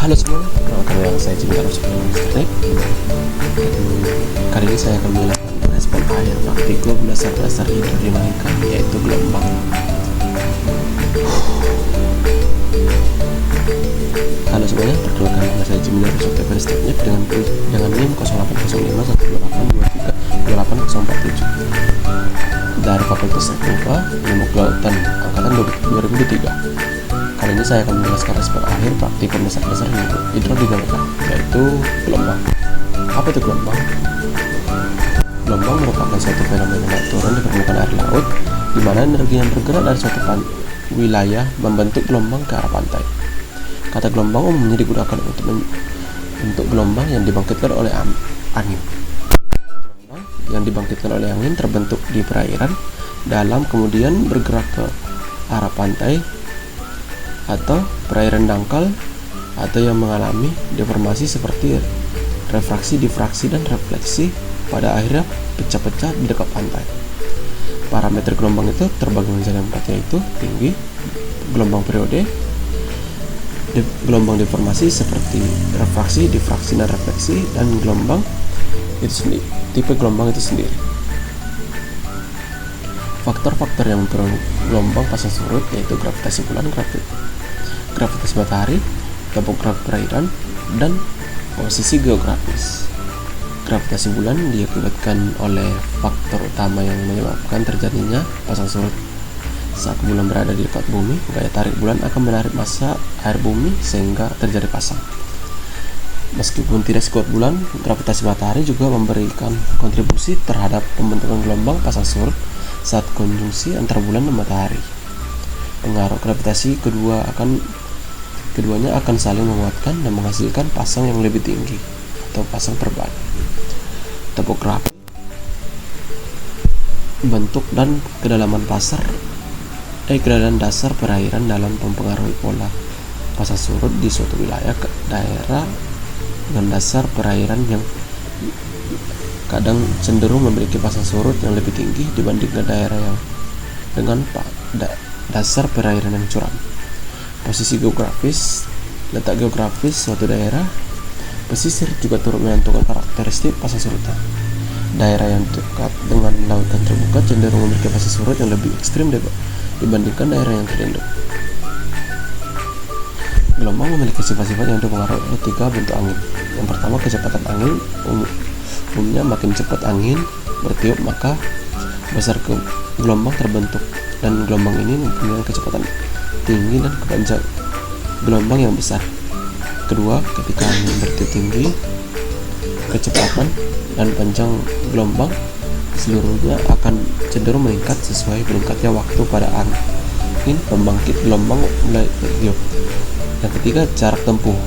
Halo semuanya, perkenalkan nama saya Jimmy Tarus Teknik. Kali ini saya akan menjelaskan respon air praktikum dasar-dasar hidrodinamika, yaitu gelombang. Halo semuanya, perkenalkan nama saya Jimmy Tarus Teknik dengan NIM 08051402 dari Fakultas Teknika Ilmu Kelautan Angkatan 2023. Kali ini saya akan menjelaskan respon akhir praktikum dasar-dasar hidrodinamika, yaitu gelombang. Apa itu gelombang? Gelombang merupakan suatu fenomena naik turun di permukaan air laut, di mana energi yang bergerak dari suatu wilayah membentuk gelombang ke arah pantai. Kata gelombang umumnya digunakan untuk gelombang yang dibangkitkan oleh angin. Gelombang yang dibangkitkan oleh angin terbentuk di perairan dalam, kemudian bergerak ke arah pantai atau perairan dangkal, atau yang mengalami deformasi seperti refraksi, difraksi, dan refleksi, pada akhirnya pecah-pecah di dekat pantai. Parameter gelombang itu terbagi menjadi 4, yaitu tinggi, gelombang periode, gelombang deformasi seperti refraksi, difraksi, dan refleksi, dan gelombang itu sendiri, tipe gelombang itu sendiri. Faktor-faktor yang mempengaruhi gelombang pasang surut yaitu gravitasi bulan, gravitasi matahari, topografi perairan, dan posisi geografis. Gravitasi bulan diakibatkan oleh faktor utama yang menyebabkan terjadinya pasang surut. Saat bulan berada di dekat bumi, gaya tarik bulan akan menarik massa air bumi sehingga terjadi pasang. Meskipun tidak sekuat bulan, gravitasi matahari juga memberikan kontribusi terhadap pembentukan gelombang pasang surut saat konjungsi antara bulan dan matahari. Pengaruh gravitasi keduanya akan saling menguatkan dan menghasilkan pasang yang lebih tinggi atau pasang terbalik. Topografi, bentuk dan kedalaman dasar perairan dalam mempengaruhi pola pasang surut di suatu wilayah. Daerah dengan dasar perairan yang kadang cenderung memiliki pasang surut yang lebih tinggi dibandingkan daerah yang dengan dasar perairan yang curam. Posisi geografis, letak geografis suatu daerah pesisir juga turut menentukan karakteristik pasang surutnya. Daerah yang dekat dengan lautan terbuka cenderung memiliki pasang surut yang lebih ekstrim dibandingkan daerah yang terlindung. Gelombang memiliki sifat-sifat yang dipengaruhi oleh 3 bentuk angin. Yang pertama, kecepatan angin. Umumnya makin cepat angin bertiup, maka besar gelombang terbentuk, dan gelombang ini mempunyai kecepatan tinggi dan panjang gelombang yang besar. Kedua, ketika angin bertiup tinggi, kecepatan dan panjang gelombang seluruhnya akan cenderung meningkat sesuai meningkatnya waktu pada angin pembangkit gelombang mulai bertiup. Yang ketiga, jarak tempuh.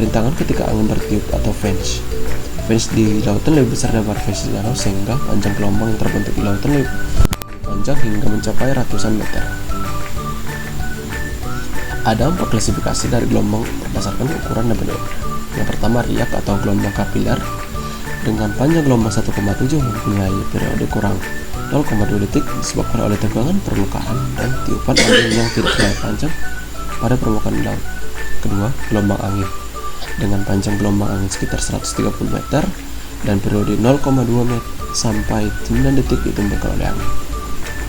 Rintangan ketika angin bertiup atau range di lautan lebih besar daripada range di danau, sehingga panjang gelombang yang terbentuk di lautan lebih panjang hingga mencapai ratusan meter. Ada 4 klasifikasi dari gelombang berdasarkan ukuran dan bentuknya. Yang pertama, riak atau gelombang kapiler dengan panjang gelombang 1,7 mempunyai periode kurang 0,2 detik disebabkan oleh tegangan permukaan dan tiupan angin yang tidak terlalu panjang pada permukaan laut. Kedua, gelombang angin dengan panjang gelombang angin sekitar 130 meter dan periode 0,2 menit sampai 9 detik ditimbulkan oleh angin.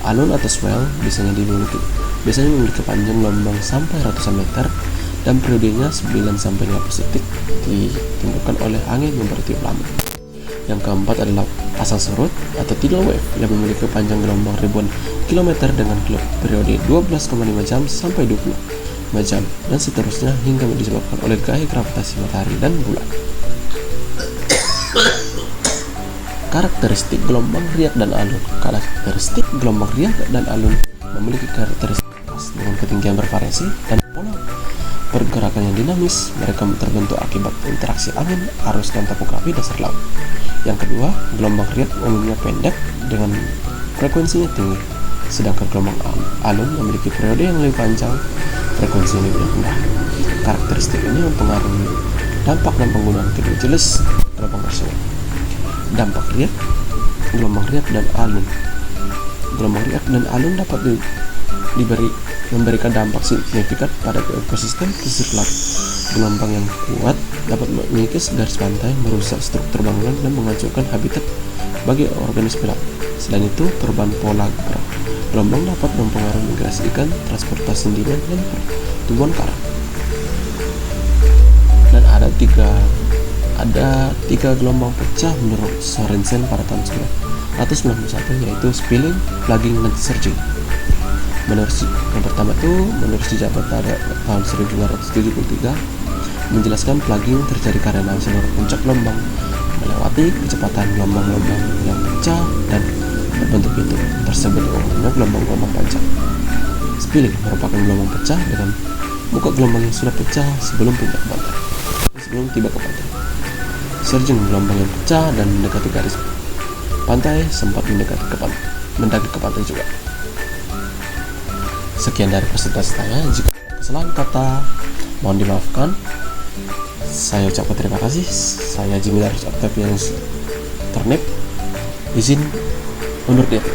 Alun atau swell biasanya memiliki panjang gelombang sampai ratusan meter dan periodenya 9 sampai 15 detik ditimbulkan oleh angin yang bertiup lama. Yang keempat adalah pasang surut atau tidal wave yang memiliki panjang gelombang ribuan kilometer dengan periode 12,5 jam sampai 25 jam dan seterusnya hingga disebabkan oleh gaya gravitasi matahari dan bulan. Karakteristik gelombang riak dan alun. Karakteristik gelombang riak dan alun memiliki karakteristik khas dengan ketinggian bervariasi dan pola pergerakan yang dinamis. Mereka terbentuk akibat interaksi angin, arus, dan topografi dasar laut. Yang kedua, gelombang riak umumnya pendek dengan frekuensinya tinggi, sedangkan gelombang alun memiliki periode yang lebih panjang, frekuensinya lebih rendah. Karakteristik ini mempengaruhi dampak dan penggunaan kedua jenis gelombang tersebut. Dampak riak, gelombang riak dan alun. Gelombang riak dan alun dapat memberikan dampak signifikan pada ekosistem pesisir laut. Gelombang yang kuat dapat mengikis garis pantai, merusak struktur bangunan, dan menghancurkan habitat bagi organisme laut. Selain itu, perubahan pola gerak gelombang dapat mempengaruhi migrasi ikan, transportasi sedimen, dan pertumbuhan karang. Dan ada tiga gelombang pecah menurut Sorensen pada tahun 1991, yaitu spilling, plugging, dan surging. Yang pertama itu menurut sejarah pada tahun 1973 menjelaskan plugging terjadi karena seluruh puncak gelombang melewati kecepatan gelombang-gelombang yang pecah dan berbentuk pintu tersebut umumnya gelombang-gelombang panjang. Spilling merupakan gelombang pecah dengan muka gelombang yang sudah pecah sebelum tiba ke pantai. Surging gelombang yang pecah dan mendekati garis pantai sempat mendaki ke pantai juga. Sekian dari presentasi saya. Jika ada kesalahan kata, mohon dimaafkan. Saya ucapkan terima kasih. Saya Jimmy dari Octavianus Turnip. Izin undur diri.